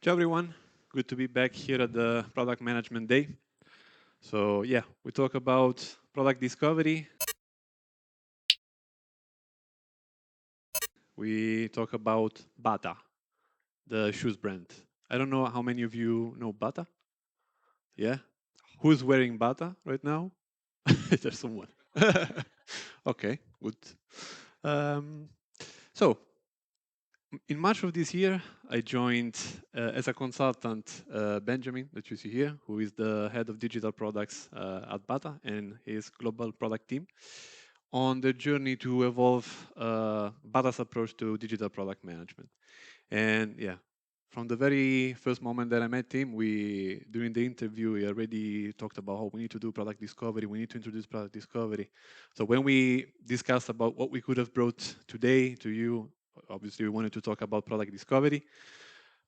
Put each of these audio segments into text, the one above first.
Ciao everyone, good to be back here at the Product Management Day. So yeah, we talk about product discovery. We talk about Bata, the shoes brand. I don't know how many of you know Bata. Yeah, who's wearing Bata right now? There's someone. Okay, good. Um, so in March of this year, I joined as a consultant Benjamin, that you see here, who is the head of digital products at Bata and his global product team, on the journey to evolve Bata's approach to digital product management. And yeah, from the very first moment that I met him, during the interview, we already talked about how we need to do product discovery, we need to introduce product discovery. So when we discussed about what we could have brought today to you, obviously we wanted to talk about product discovery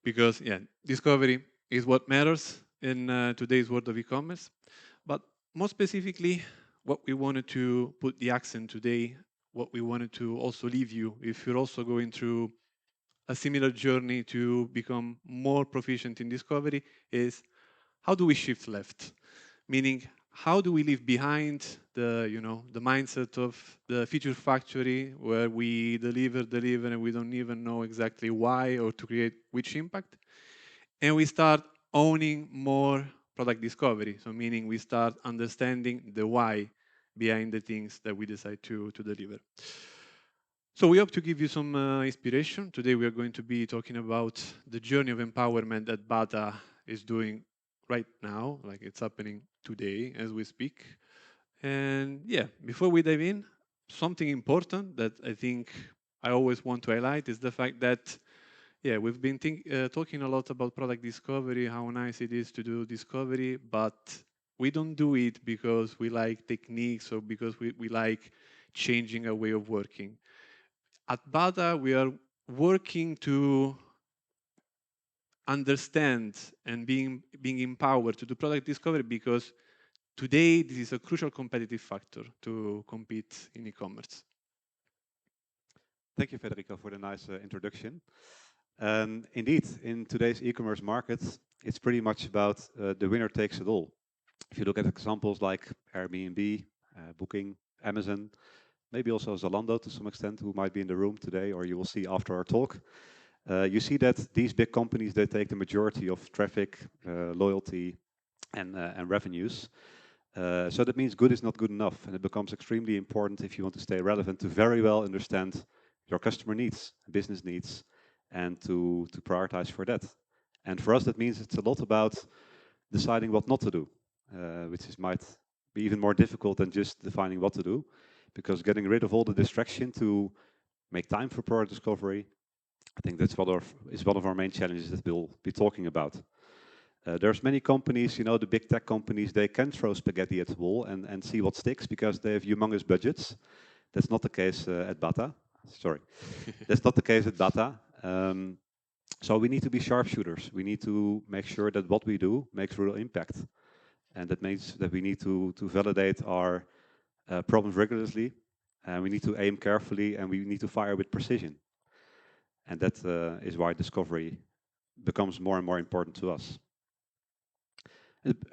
because yeah, discovery is what matters in today's world of e-commerce. But more specifically, what we wanted to put the accent today, what we wanted to also leave you, if you're also going through a similar journey to become more proficient in discovery, is how do we shift left? Meaning, how do we leave behind the mindset of the feature factory where we deliver, and we don't even know exactly why or to create which impact, and we start owning more product discovery. So meaning we start understanding the why behind the things that we decide to deliver. So we hope to give you some inspiration. Today we are going to be talking about the journey of empowerment that Bata is doing right now, like it's happening today as we speak. And yeah, before we dive in, something important that I think I always want to highlight is the fact that yeah, we've been talking a lot about product discovery, how nice it is to do discovery, but we don't do it because we like techniques or because we like changing a way of working. At Bata, we are working to understand and being empowered to do product discovery because today this is a crucial competitive factor to compete in e-commerce. Thank you, Federico, for the nice introduction. Indeed, in today's e-commerce market, it's pretty much about the winner takes it all. If you look at examples like Airbnb, Booking, Amazon, maybe also Zalando to some extent, who might be in the room today, or you will see after our talk, you see that these big companies, they take the majority of traffic, loyalty, and revenues. So that means good is not good enough, and it becomes extremely important if you want to stay relevant to very well understand your customer needs, business needs, and to prioritize for that. And for us, that means it's a lot about deciding what not to do, which might be even more difficult than just defining what to do, because getting rid of all the distraction to make time for product discovery, I think that's is one of our main challenges that we'll be talking about. There's many companies, you know, the big tech companies, they can throw spaghetti at the wall and see what sticks because they have humongous budgets. That's not the case at Bata. Sorry, that's not the case at Bata. So we need to be sharpshooters. We need to make sure that what we do makes real impact, and that means that we need to validate our problems rigorously, and we need to aim carefully, and we need to fire with precision. And that is why discovery becomes more and more important to us.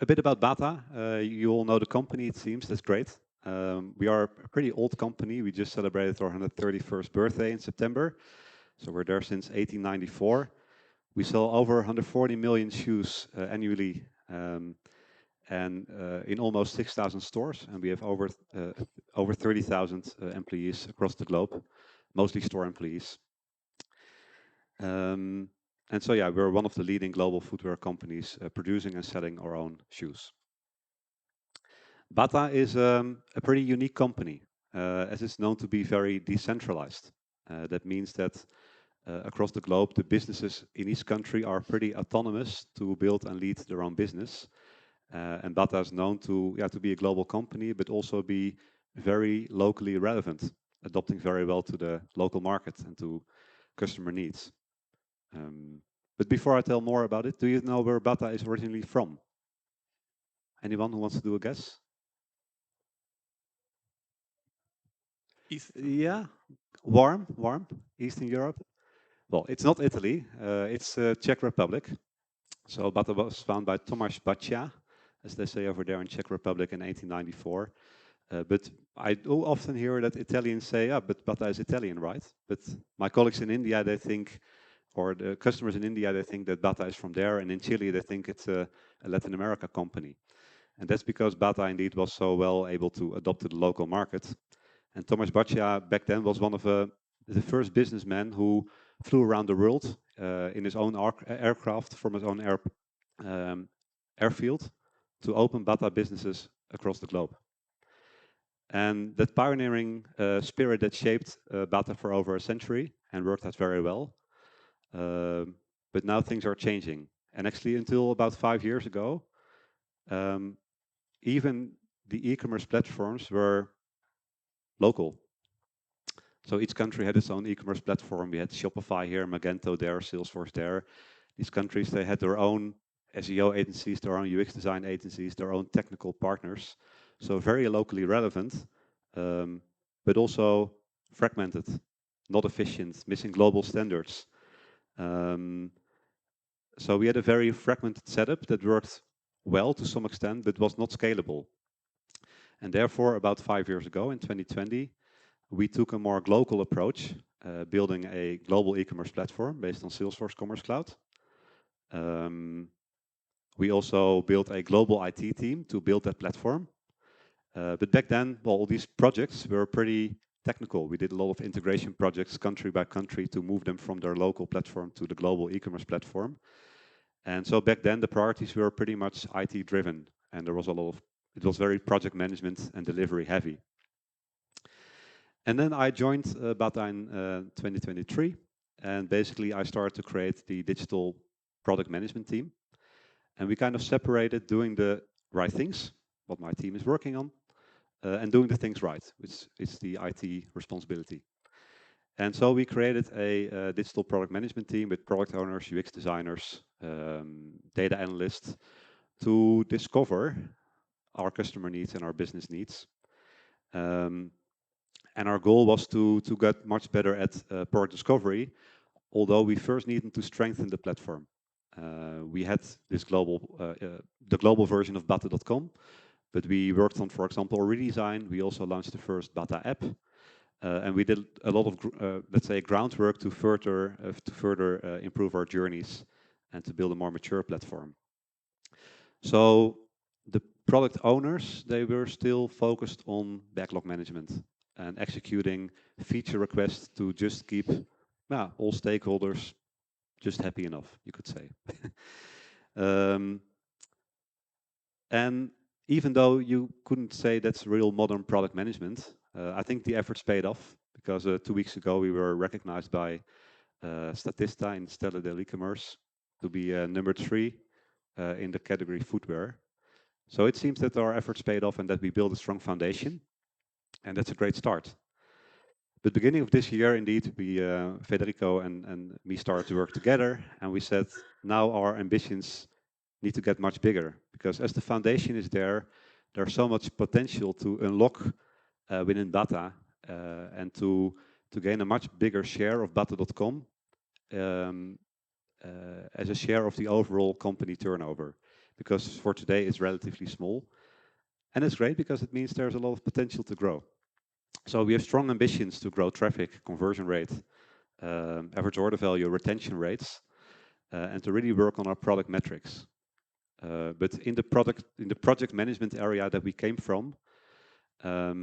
A bit about Bata. You all know the company, it seems. That's great. We are a pretty old company. We just celebrated our 131st birthday in September. So we're there since 1894. We sell over 140 million shoes annually and in almost 6,000 stores. And we have over 30,000 employees across the globe, mostly store employees. And so, yeah, we're one of the leading global footwear companies producing and selling our own shoes. Bata is a pretty unique company, as it's known to be very decentralized. That means that across the globe, the businesses in each country are pretty autonomous to build and lead their own business. And Bata is known to be a global company, but also be very locally relevant, adapting very well to the local market and to customer needs. But before I tell more about it, do you know where Bata is originally from? Anyone who wants to do a guess? East. Yeah, warm, Eastern Europe. Well, it's not Italy. It's Czech Republic. So Bata was founded by Tomáš Bata, as they say over there in Czech Republic in 1894. But I do often hear that Italians say, "Ah, but Bata is Italian, right?" But my colleagues in India, they think, or the customers in India, they think that Bata is from there, and in Chile, they think it's a Latin America company. And that's because Bata indeed was so well able to adopt to the local market. And Thomas Baccia back then was one of the first businessmen who flew around the world in his own aircraft from his own um, airfield to open Bata businesses across the globe. And that pioneering spirit that shaped Bata for over a century and worked out very well. But now things are changing. And actually, until about 5 years ago, um, even the e-commerce platforms were local. So each country had its own e-commerce platform. We had Shopify here, Magento there, Salesforce there. These countries, they had their own SEO agencies, their own UX design agencies, their own technical partners. So very locally relevant, but also fragmented, not efficient, missing global standards. Um, so we had a very fragmented setup that worked well to some extent, but was not scalable. And therefore, about 5 years ago in 2020, we took a more global approach, building a global e-commerce platform based on Salesforce Commerce Cloud. We also built a global IT team to build that platform. But back then, well, all these projects were pretty technical. We did a lot of integration projects country by country to move them from their local platform to the global e-commerce platform. And so back then, the priorities were pretty much IT driven, and there was a lot of, it was very project management and delivery heavy. And then I joined Bata in 2023, and basically I started to create the digital product management team. And we kind of separated doing the right things, what my team is working on, and doing the things right, which is the IT responsibility. And so we created a digital product management team with product owners, UX designers, data analysts to discover our customer needs and our business needs. And our goal was to get much better at product discovery, although we first needed to strengthen the platform. We had this the global version of Bata.com, but we worked on, for example, a redesign. We also launched the first Bata app, and we did a lot of, let's say, groundwork to further improve our journeys and to build a more mature platform. So the product owners, they were still focused on backlog management and executing feature requests to just keep all stakeholders just happy enough, you could say. And even though you couldn't say that's real modern product management, I think the efforts paid off because 2 weeks ago we were recognized by Statista in Stella del e-commerce to be number 3 in the category footwear. So it seems that our efforts paid off and that we built a strong foundation, and that's a great start. But beginning of this year, indeed, we Federico and me started to work together, and we said now our ambitions need to get much bigger because as the foundation is there, there's so much potential to unlock within Bata and to gain a much bigger share of Bata.com as a share of the overall company turnover, because for today it's relatively small. And it's great because it means there's a lot of potential to grow. So we have strong ambitions to grow traffic, conversion rate, average order value, retention rates, and to really work on our product metrics. But in the project management area that we came from, I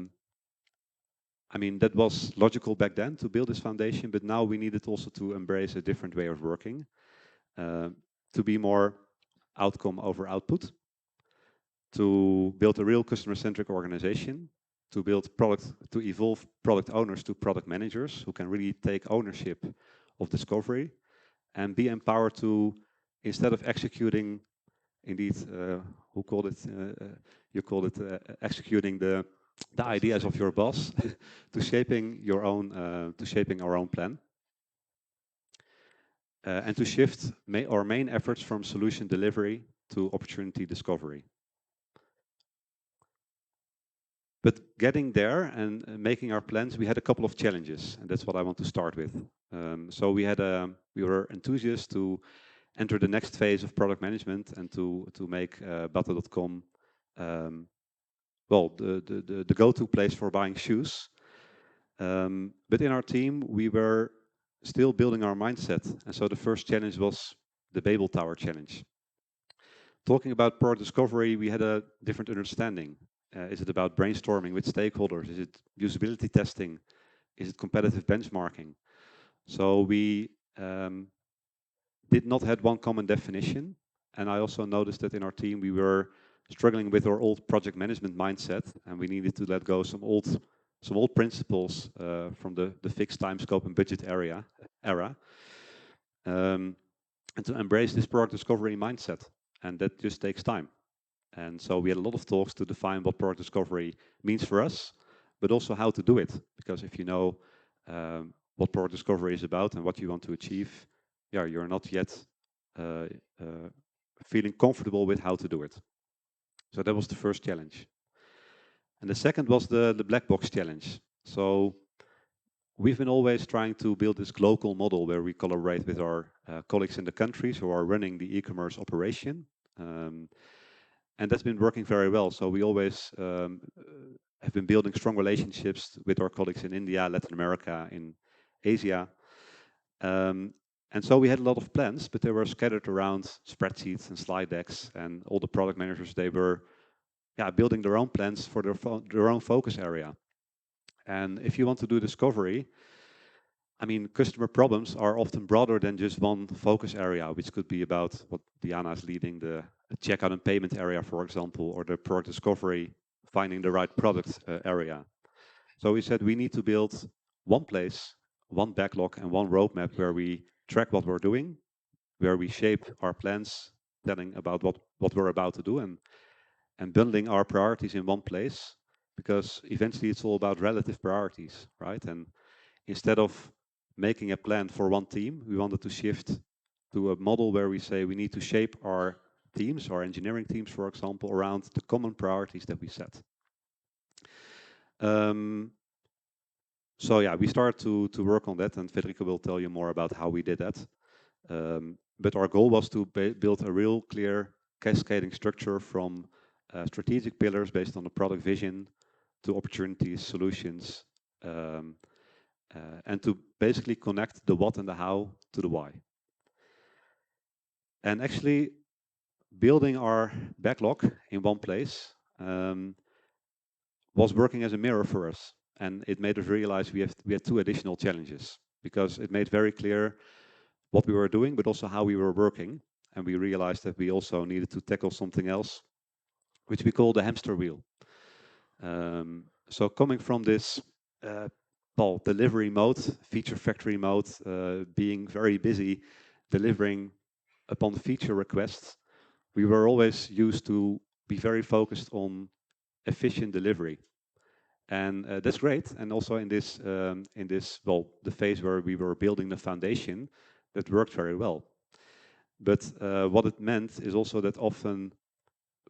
mean, that was logical back then to build this foundation, but now we needed also to embrace a different way of working, to be more outcome over output, to build a real customer-centric organization, to evolve product owners to product managers who can really take ownership of discovery and be empowered to, instead of executing, indeed, you called it executing the ideas of your boss, to shaping our own plan, and to shift our main efforts from solution delivery to opportunity discovery. But getting there and making our plans, we had a couple of challenges, and that's what I want to start with. So we were enthusiastic to enter the next phase of product management and to make Bata.com well, the go-to place for buying shoes. But in our team, we were still building our mindset. And so the first challenge was the Babel Tower challenge. Talking about product discovery, we had a different understanding. Is it about brainstorming with stakeholders? Is it usability testing? Is it competitive benchmarking? So we did not have one common definition. And I also noticed that in our team, we were struggling with our old project management mindset, and we needed to let go some old principles from the fixed time, scope, and budget era, and to embrace this product discovery mindset. And that just takes time. And so we had a lot of talks to define what product discovery means for us, but also how to do it. Because if you know what product discovery is about and what you want to achieve, yeah, you're not yet feeling comfortable with how to do it. So that was the first challenge. And the second was the black box challenge. So we've been always trying to build this global model where we collaborate with our colleagues in the countries who are running the e-commerce operation. And that's been working very well. So we always have been building strong relationships with our colleagues in India, Latin America, in Asia. And so we had a lot of plans, but they were scattered around spreadsheets and slide decks, and all the product managers, they were building their own plans for their own focus area. And if you want to do discovery, I mean, customer problems are often broader than just one focus area, which could be about what Diana is leading, the checkout and payment area, for example, or the product discovery, finding the right product area. So we said we need to build one place, one backlog, and one roadmap where we track what we're doing, where we shape our plans, telling about what we're about to do, and bundling our priorities in one place, because eventually it's all about relative priorities, right? And instead of making a plan for one team, we wanted to shift to a model where we say we need to shape our teams, our engineering teams, for example, around the common priorities that we set. So yeah, we start to work on that, and Federico will tell you more about how we did that. But our goal was to build a real clear cascading structure from strategic pillars based on the product vision to opportunities, solutions, and to basically connect the what and the how to the why. And actually, building our backlog in one place was working as a mirror for us. And it made us realize we had two additional challenges, because it made very clear what we were doing, but also how we were working. And we realized that we also needed to tackle something else, which we call the hamster wheel. So coming from this delivery mode, feature factory mode, being very busy delivering upon feature requests, we were always used to be very focused on efficient delivery. And that's great. And also in this, the phase where we were building the foundation, that worked very well. But what it meant is also that often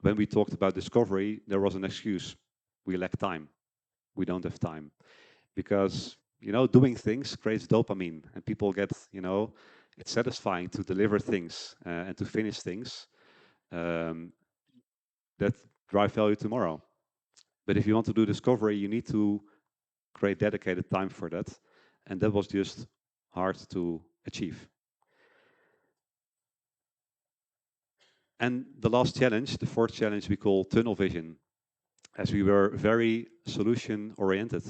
when we talked about discovery, there was an excuse. We lack time. We don't have time. Because, doing things creates dopamine, and people get, it's satisfying to deliver things and to finish things that drive value tomorrow. But if you want to do discovery, you need to create dedicated time for that. And that was just hard to achieve. And the last challenge, the fourth challenge, we call tunnel vision, as we were very solution oriented.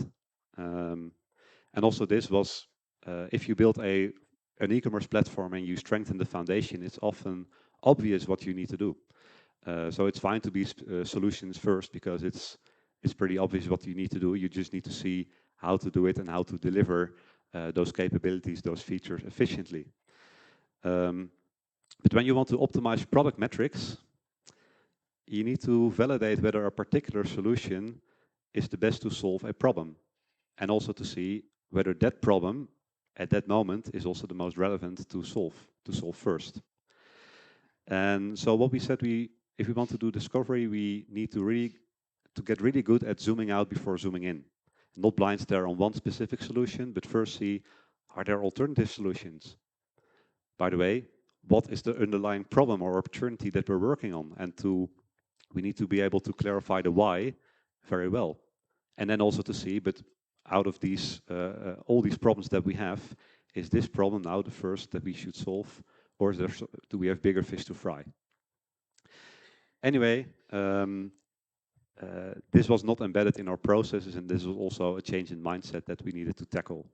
And also this was, if you build an e-commerce platform and you strengthen the foundation, it's often obvious what you need to do. So it's fine to be solutions first, because it's pretty obvious what you need to do. You just need to see how to do it and how to deliver those capabilities, those features efficiently. But when you want to optimize product metrics, you need to validate whether a particular solution is the best to solve a problem, and also to see whether that problem at that moment is also the most relevant to solve first. And so what we said, if we want to do discovery, we need to get really good at zooming out before zooming in. Not blind stare on one specific solution, but first see, are there alternative solutions? By the way, what is the underlying problem or opportunity that we're working on, and we need to be able to clarify the why very well, and then also to see, but out of these all these problems that we have, is this problem now the first that we should solve, or is there, do we have bigger fish to fry? Anyway, this was not embedded in our processes, and this was also a change in mindset that we needed to tackle.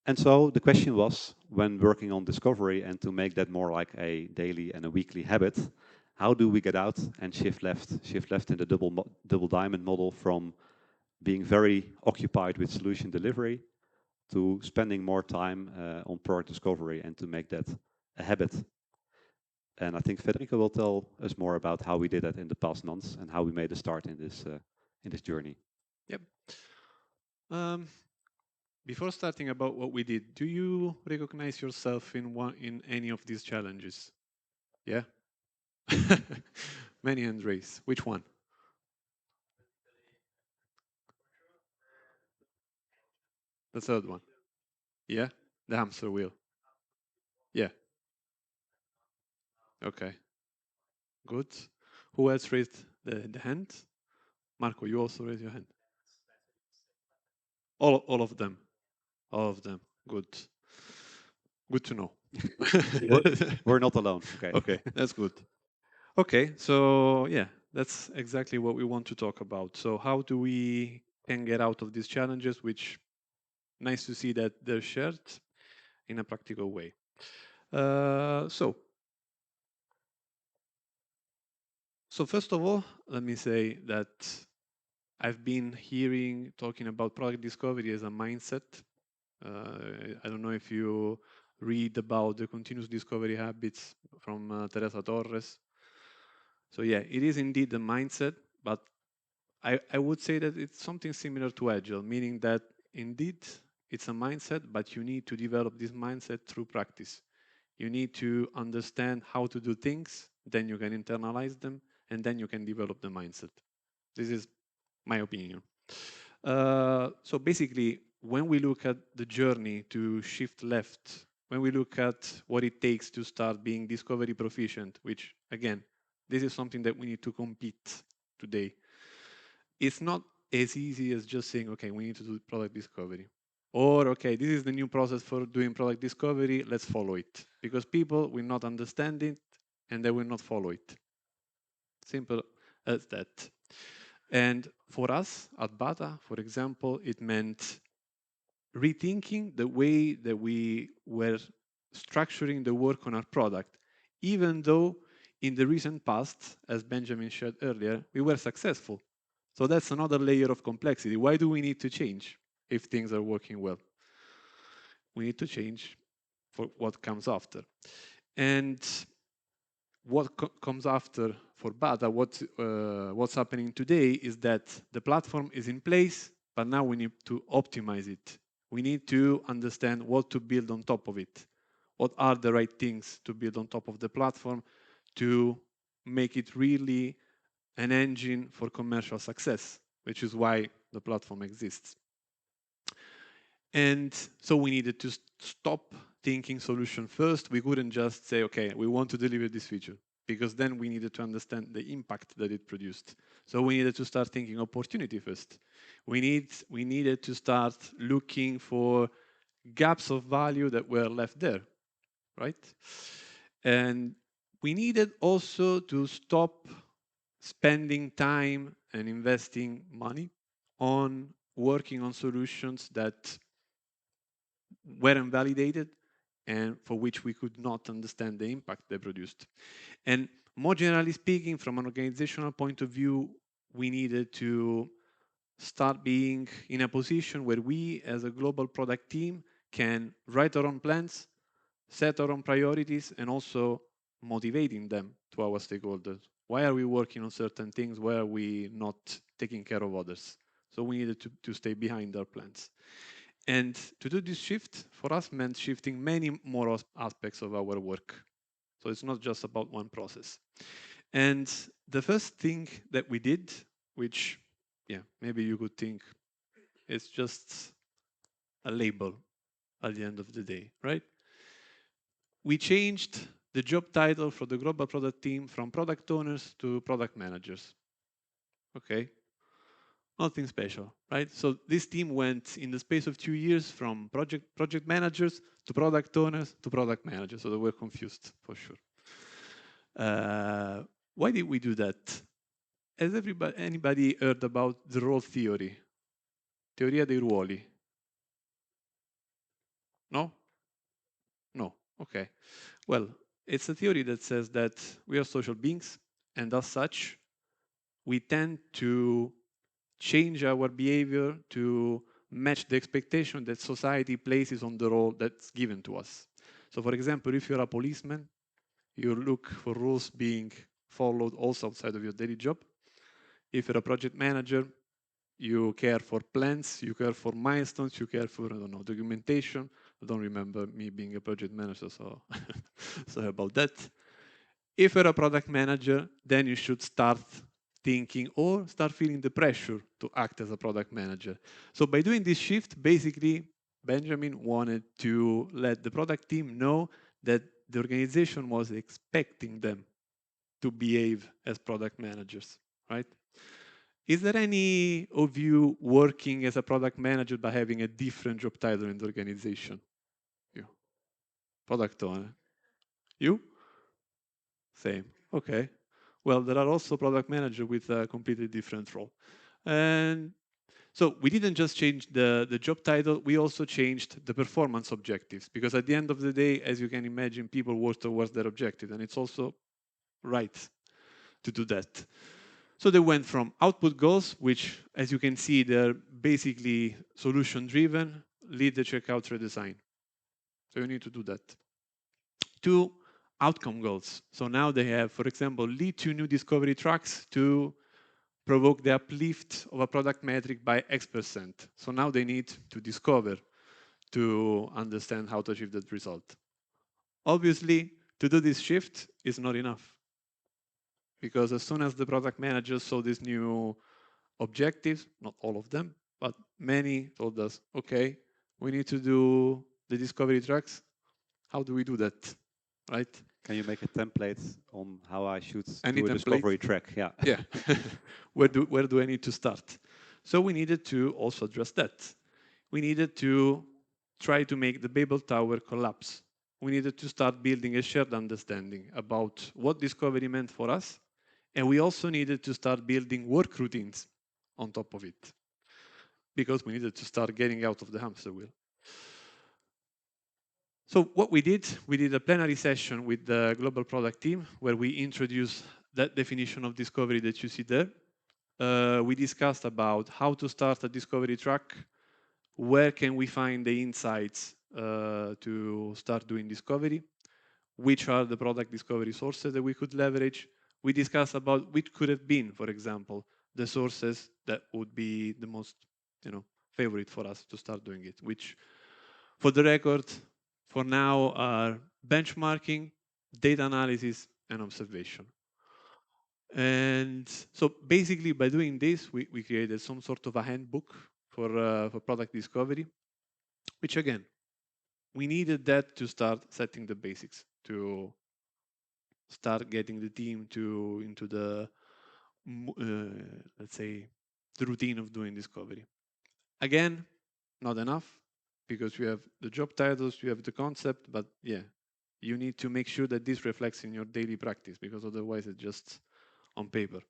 And so the question was, when working on discovery and to make that more like a daily and a weekly habit, how do we get out and shift left in the double diamond model from being very occupied with solution delivery to spending more time on product discovery and to make that a habit. And I think Federico will tell us more about how we did that in the past months and how we made a start in this journey. Yep. Before starting about what we did, do you recognize yourself in any of these challenges? Yeah. Many hand raise. Which one? The third one. Yeah. The hamster wheel. Yeah. Okay. Good. Who else raised the hand? Marco, you also raise your hand. All of them. All of them. Good. Good to know. we're, we're not alone. Okay. Okay, that's good. Okay, so yeah, that's exactly what we want to talk about. So how do we can get out of these challenges, which nice to see that they're shared in a practical way. So first of all, let me say that I've been hearing talking about product discovery as a mindset. I don't know if you read about the continuous discovery habits from Teresa Torres. So yeah, it is indeed a mindset, but I would say that it's something similar to Agile, meaning that indeed it's a mindset, but you need to develop this mindset through practice. You need to understand how to do things, then you can internalize them, and then you can develop the mindset. This is my opinion. So basically, when we look at the journey to shift left, when we look at what it takes to start being discovery proficient, which again, this is something that we need to compete today. It's not as easy as just saying, okay, we need to do product discovery. Or, okay, this is the new process for doing product discovery, let's follow it. Because people will not understand it and they will not follow it. Simple as that. And for us at Bata, for example, it meant rethinking the way that we were structuring the work on our product, even though in the recent past, as Benjamin shared earlier, we were successful. So that's another layer of complexity. Why do we need to change if things are working well? We need to change for what comes after. And what comes after for Bata, what's happening today is that the platform is in place, but now we need to optimize it. We need to understand what to build on top of it. What are the right things to build on top of the platform to make it really an engine for commercial success, which is why the platform exists. And so we needed to stop thinking solution first. We couldn't just say, okay, we want to deliver this feature, because then we needed to understand the impact that it produced. So we needed to start thinking opportunity first. We needed to start looking for gaps of value that were left there, right? And we needed also to stop spending time and investing money on working on solutions that weren't validated and for which we could not understand the impact they produced. And more generally speaking, from an organizational point of view, we needed to start being in a position where we as a global product team can write our own plans, set our own priorities, and also motivating them to our stakeholders. Why are we working on certain things? Why are we not taking care of others? So we needed to stay behind our plans. And to do this shift for us meant shifting many more aspects of our work. So it's not just about one process. And the first thing that we did, which, yeah, maybe you could think it's just a label. at the end of the day, right? We changed the job title for the global product team from product owners to product managers. Okay, nothing special, right? So this team went in the space of 2 years from project managers to product owners to product managers. So they were confused for sure. Why did we do that? Has anybody heard about the role theory? Teoria dei ruoli? No? No. Okay. Well, it's a theory that says that we are social beings, and as such, we tend to change our behavior to match the expectation that society places on the role that's given to us. So, for example, if you're a policeman, you look for rules being followed also outside of your daily job. If you're a project manager, you care for plans, you care for milestones, you care for, I don't know, documentation. I don't remember me being a project manager, so sorry about that. If you're a product manager, then you should start thinking or start feeling the pressure to act as a product manager. So by doing this shift, basically, Benjamin wanted to let the product team know that the organization was expecting them to behave as product managers, right? Is there any of you working as a product manager by having a different job title in the organization? You, product owner. You? Same. Okay. Well, there are also product managers with a completely different role. And so we didn't just change the job title, we also changed the performance objectives. Because at the end of the day, as you can imagine, people work towards their objective. And it's also right to do that. So they went from output goals, which, as you can see, they're basically solution-driven, lead the checkout redesign. So you need to do that. To outcome goals. So now they have, for example, lead to new discovery tracks to provoke the uplift of a product metric by X%. So now they need to discover to understand how to achieve that result. Obviously, to do this shift is not enough, because as soon as the product managers saw these new objectives, not all of them, but many told us, okay, we need to do the discovery tracks. How do we do that, right? Can you make a template on how I should Any do a template? discovery track? Yeah. Yeah. Where do I need to start? So we needed to also address that. We needed to try to make the Babel Tower collapse. We needed to start building a shared understanding about what discovery meant for us. And we also needed to start building work routines on top of it, because we needed to start getting out of the hamster wheel. So what we did a plenary session with the global product team where we introduced that definition of discovery that you see there. We discussed about how to start a discovery track, where can we find the insights to start doing discovery, which are the product discovery sources that we could leverage. We discussed about which could have been, for example, the sources that would be the most, favorite for us to start doing it, which, for the record, for now are benchmarking, data analysis, and observation. And so basically by doing this, we created some sort of a handbook for product discovery, which again, we needed that to start setting the basics, to start getting the team into the, let's say, the routine of doing discovery. Again, not enough, because you have the job titles, you have the concept, but yeah, you need to make sure that this reflects in your daily practice, because otherwise it's just on paper.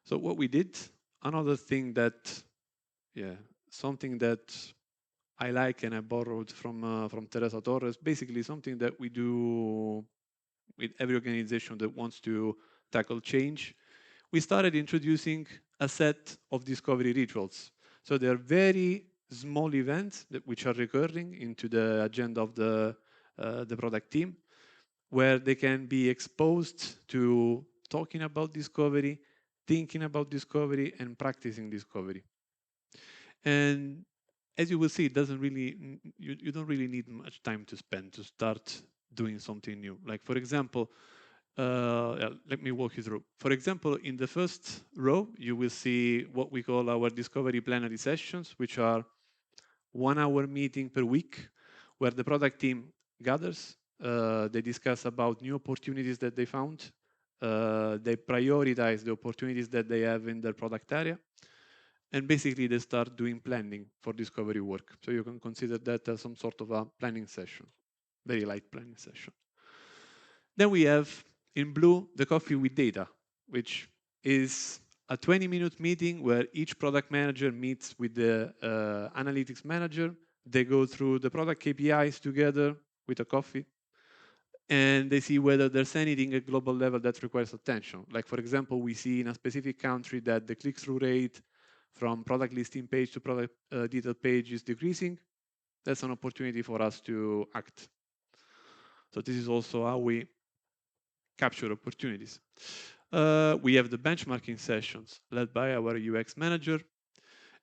So what we did, another thing that, something that I like and I borrowed from Teresa Torres, basically something that we do with every organization that wants to tackle change. We started introducing a set of discovery rituals. So they are very small events which are recurring into the agenda of the product team, where they can be exposed to talking about discovery, thinking about discovery, and practicing discovery. And as you will see, it doesn't really, you don't really need much time to spend to start doing something new. Like, for example, let me walk you through. For example, in the first row, you will see what we call our discovery plenary sessions, which are 1 hour meeting per week, where the product team gathers. They discuss about new opportunities that they found. They prioritize the opportunities that they have in their product area. And basically, they start doing planning for discovery work. So you can consider that as some sort of a planning session, very light planning session. Then we have in blue the coffee with data, which is a 20-minute meeting where each product manager meets with the analytics manager. They go through the product KPIs together with a coffee, and they see whether there's anything at global level that requires attention. Like, for example, we see in a specific country that the click-through rate from product listing page to product detail page is decreasing. That's an opportunity for us to act. So this is also how we capture opportunities. We have the benchmarking sessions led by our UX manager.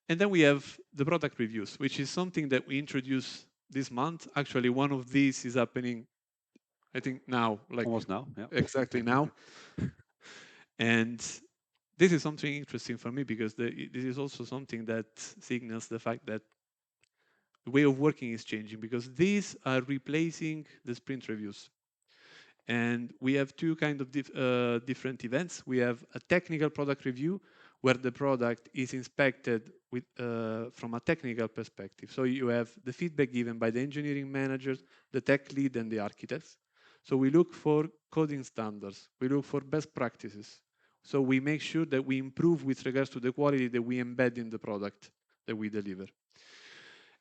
And then we have the product reviews, which is something that we introduced this month. Actually, one of these is happening, I think now, like Almost now, yeah. exactly now. And this is something interesting for me because this is also something that signals the fact that the way of working is changing, because these are replacing the sprint reviews. And we have two kind of different events. We have a technical product review where the product is inspected with, from a technical perspective. So you have the feedback given by the engineering managers, the tech lead, and the architects. So we look for coding standards. We look for best practices. So we make sure that we improve with regards to the quality that we embed in the product that we deliver.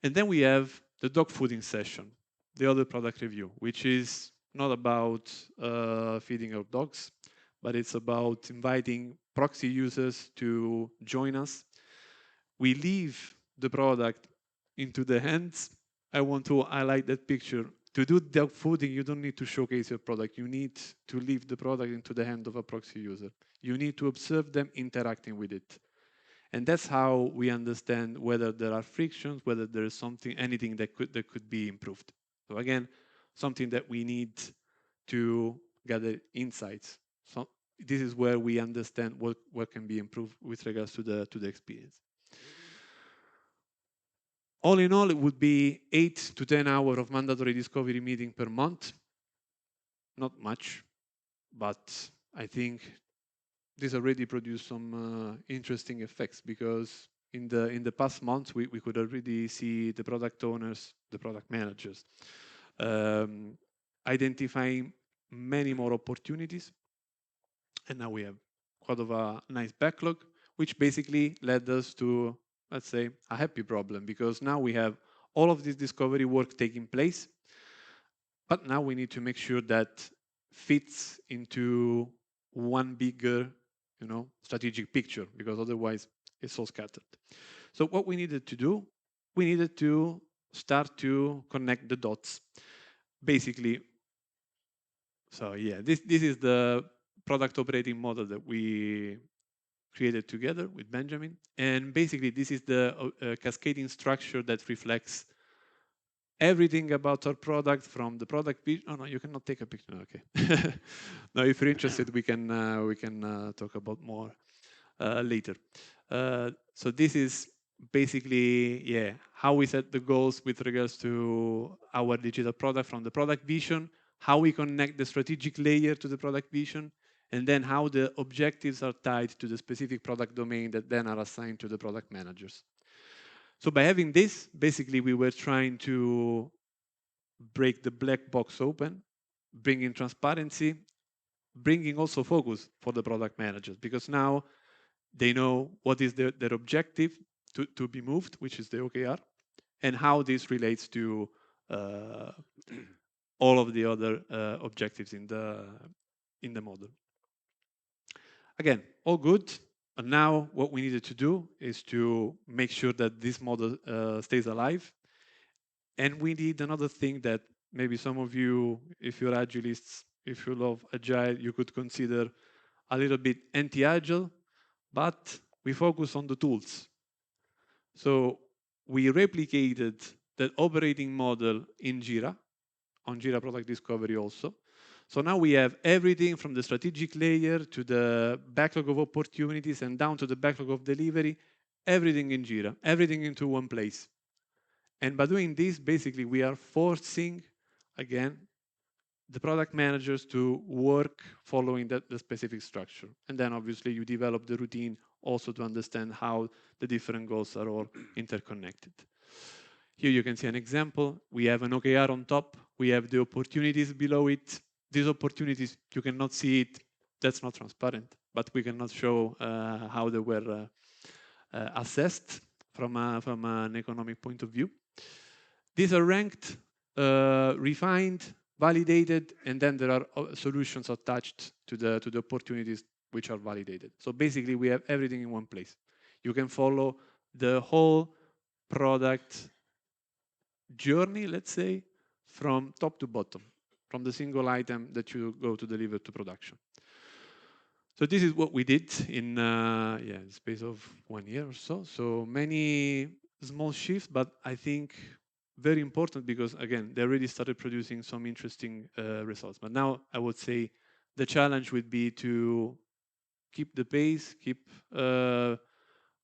And then we have the dog fooding session, the other product review, which is not about feeding our dogs, but it's about inviting proxy users to join us. We leave the product into the hands. I want to highlight that picture. To do dog fooding, you don't need to showcase your product. You need to leave the product into the hand of a proxy user. You need to observe them interacting with it. And that's how we understand whether there are frictions, whether there is something, anything that could be improved. So again, something that we need to gather insights. So this is where we understand what can be improved with regards to the experience. All in all, it would be 8 to 10 hours of mandatory discovery meeting per month. Not much, but I think this already produced some interesting effects, because in the past months we could already see the product owners, the product managers, identifying many more opportunities. And now we have quite of a nice backlog, which basically led us to, let's say, a happy problem, because now we have all of this discovery work taking place, but now we need to make sure that fits into one bigger, strategic picture, because otherwise it's so scattered. So what we needed to do, we needed to start to connect the dots. Basically, so yeah, this is the product operating model that we created together with Benjamin. And basically, this is the cascading structure that reflects everything about our product, from the product vision. Oh no, you cannot take a picture. Okay. Now, if you're interested, we can talk about more later. So this is basically, yeah, how we set the goals with regards to our digital product from the product vision, how we connect the strategic layer to the product vision, and then how the objectives are tied to the specific product domain that then are assigned to the product managers. So by having this, basically we were trying to break the black box open, bring in transparency, bringing also focus for the product managers, because now they know what is their objective to be moved, which is the OKR, and how this relates to all of the other objectives in the model. Again, all good. And now what we needed to do is to make sure that this model stays alive. And we need another thing that maybe some of you, if you're agilists, if you love agile, you could consider a little bit anti-agile, but we focus on the tools. So we replicated that operating model in Jira, on Jira Product Discovery also. So now we have everything from the strategic layer to the backlog of opportunities and down to the backlog of delivery, everything in Jira, everything into one place. And by doing this, basically, we are forcing, again, the product managers to work following the specific structure. And then obviously you develop the routine also to understand how the different goals are all interconnected. Here you can see an example. We have an OKR on top. We have the opportunities below it. These opportunities, you cannot see it. That's not transparent, but we cannot show how they were assessed from an economic point of view. These are ranked, refined, validated, and then there are solutions attached to the opportunities which are validated. So basically, we have everything in one place. You can follow the whole product journey, let's say, from top to bottom, from the single item that you go to deliver to production. So this is what we did in the space of 1 year or so. So many small shifts, but I think very important because again they already started producing some interesting results. But now I would say the challenge would be to keep the pace, keep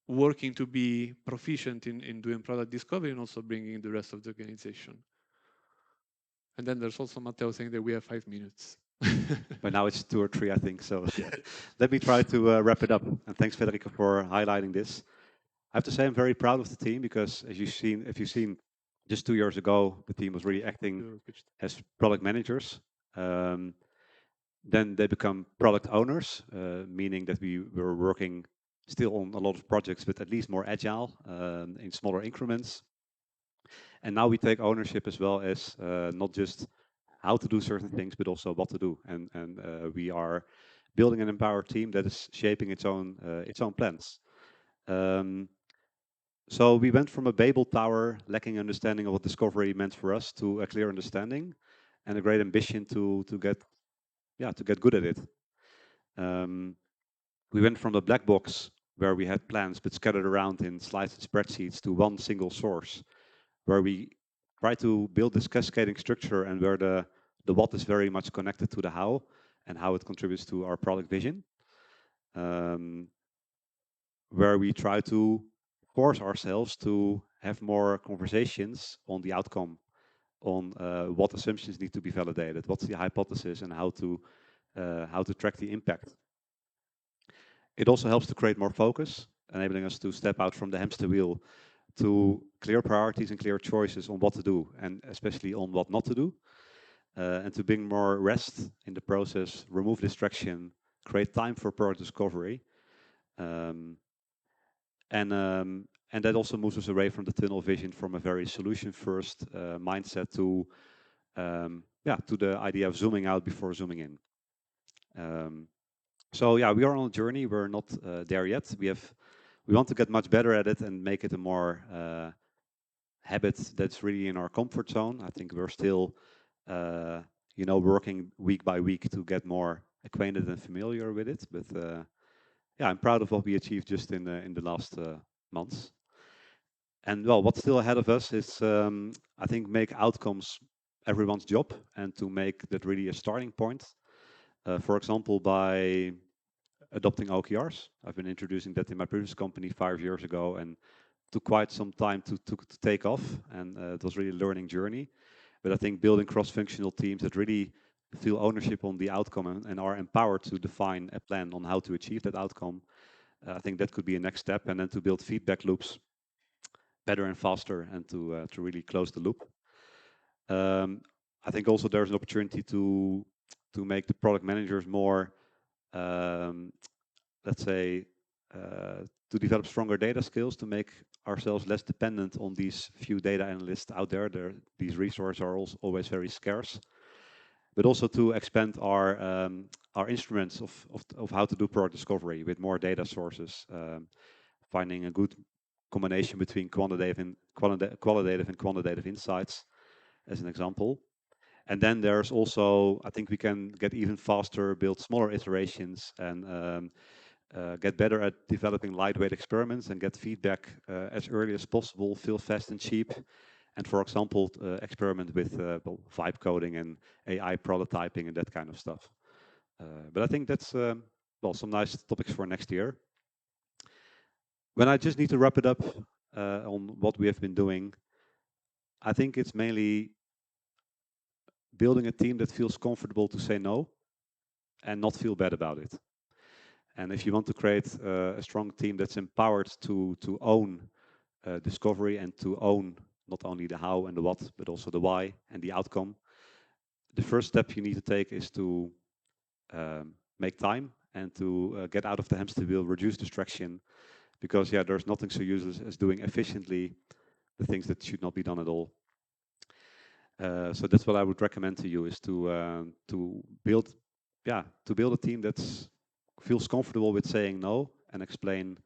working to be proficient in doing product discovery and also bringing the rest of the organization. And then there's also Matteo saying that we have 5 minutes. But now it's 2 or 3, I think. So let me try to wrap it up. And thanks, Federico, for highlighting this. I have to say I'm very proud of the team because, as if you've seen, just 2 years ago, the team was really acting as product managers. Then they become product owners, meaning that we were working still on a lot of projects, but at least more agile in smaller increments. And now we take ownership as well as not just how to do certain things, but also what to do. And we are building an empowered team that is shaping its own plans. So we went from a Babel tower, lacking understanding of what discovery meant for us, to a clear understanding and a great ambition to get good at it. We went from the black box where we had plans but scattered around in slides and spreadsheets to one single source, where we try to build this cascading structure and where the what is very much connected to the how and how it contributes to our product vision. Where we try to force ourselves to have more conversations on the outcome, on what assumptions need to be validated, what's the hypothesis, and how to track the impact. It also helps to create more focus, enabling us to step out from the hamster wheel to clear priorities and clear choices on what to do, and especially on what not to do, and to bring more rest in the process, remove distraction, create time for product discovery. And that also moves us away from the tunnel vision, from a very solution-first mindset to the idea of zooming out before zooming in. So yeah, we are on a journey. We're not there yet. We want to get much better at it and make it a more habit that's really in our comfort zone. I think we're still, working week by week to get more acquainted and familiar with it. But yeah, I'm proud of what we achieved just in the last months. And well, what's still ahead of us is, I think, make outcomes everyone's job and to make that really a starting point. For example, by adopting OKRs. I've been introducing that in my previous company 5 years ago and took quite some time to take off, and it was really a learning journey. But I think building cross-functional teams that really feel ownership on the outcome and are empowered to define a plan on how to achieve that outcome, I think that could be a next step, and then to build feedback loops better and faster and to really close the loop. I think also there's an opportunity to make the product managers more, let's say, to develop stronger data skills, to make ourselves less dependent on these few data analysts out there. These resources are also always very scarce. But also to expand our instruments of how to do product discovery with more data sources, finding a good combination between qualitative and quantitative insights, as an example. And then there's also, I think we can get even faster, build smaller iterations, and get better at developing lightweight experiments and get feedback as early as possible, feel fast and cheap. And for example, experiment with vibe coding and AI prototyping and that kind of stuff. But I think that's some nice topics for next year. When I just need to wrap it up on what we have been doing, I think it's mainly building a team that feels comfortable to say no and not feel bad about it. And if you want to create a strong team that's empowered to own discovery and to own not only the how and the what, but also the why and the outcome, the first step you need to take is to make time and to get out of the hamster wheel, reduce distraction, because yeah, there's nothing so useless as doing efficiently the things that should not be done at all. So that's what I would recommend to you is to build, yeah, to build a team that feels comfortable with saying no and explain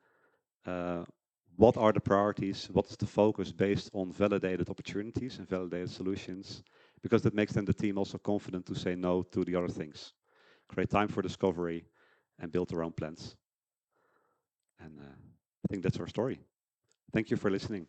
uh, what are the priorities, what is the focus based on validated opportunities and validated solutions, because that makes then the team also confident to say no to the other things. Create time for discovery and build their own plans. And I think that's our story. Thank you for listening.